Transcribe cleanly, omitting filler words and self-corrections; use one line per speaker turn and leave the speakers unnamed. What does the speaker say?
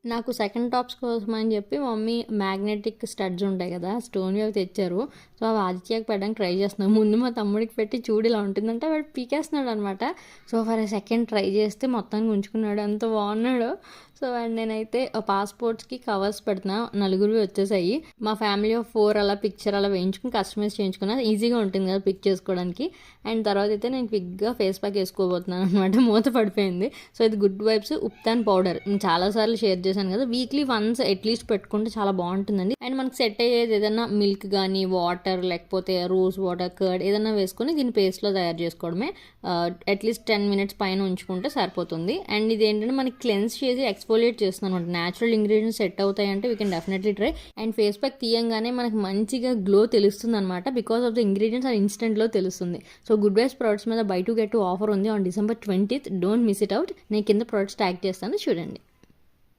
నాకు second tops కోసం అని చెప్పి మమ్మీ మ్యాగ్నెటిక్ స్టడ్స్ ఉంటాయి కదా, స్టోన్వి అవి తెచ్చారు. సో అవి ఆదిత్యకి పెట్టడానికి ట్రై చేస్తున్నాను. ముందు మా తమ్ముడికి పెట్టి చూడు ఇలా ఉంటుందంటే వాడు పీకేస్తున్నాడు అనమాట. సో ఫర్ సెకండ్ ట్రై చేస్తే మొత్తానికి ఉంచుకున్నాడు, ఎంత బాగున్నాడో. సో అండ్ నేనైతే పాస్పోర్ట్స్కి కవర్స్ పెడుతున్నా, నలుగురు వచ్చేసాయి. మా ఫ్యామిలీ ఆఫ్ 4 అలా పిక్చర్ అలా వేయించుకుని కస్టమైజ్ చేయించుకున్నా, ఈజీగా ఉంటుంది కదా పిక్ చేసుకోవడానికి. అండ్ తర్వాత అయితే నేను క్విక్గా ఫేస్ ప్యాక్ వేసుకోబోతున్నాను అనమాట, మూత పడిపోయింది. సో ఇది గుడ్ వైబ్స్ ఉప్తాన్ పౌడర్, నేను చాలాసార్లు షేర్ చేశాను కదా, వీక్లీ వన్స్ అట్లీస్ట్ పెట్టుకుంటే చాలా బాగుంటుందండి. అండ్ మనకి సెట్ అయ్యేది ఏదైనా మిల్క్ కానీ వాటర్ లేకపోతే రోజ్ వాటర్ కర్డ్ ఏదైనా వేసుకొని దీన్ని పేస్ట్లో తయారు చేసుకోవడమే. అట్లీస్ట్ 10 minutes పైన ఉంచుకుంటే సరిపోతుంది. అండ్ ఇది ఏంటంటే మనకి క్లెన్స్ చేసి ఎక్స్ఫోలియేట్ చేస్తున్నాను అనమాట. న్యాచురల్ ఇంగ్రీడియంట్స్ సెట్ అవుతాయంటే we can definitely try. And face pack తీయంగానే మనకి మంచిగా గ్లో తెలుస్తుంది అనమాట, బికాస్ ఆఫ్ ద ఇంగ్రీడియంట్స్ అది ఇన్స్టెంట్లో తెలుస్తుంది. సో గుడ్ వైబ్స్ ప్రొడక్ట్స్ మీద బై 2 get 2 ఆఫర్ ఉంది on December 20th. Don't miss it out. నేను కింద ప్రొడక్ట్స్ ట్యాగ్ చేస్తాను, చూడండి.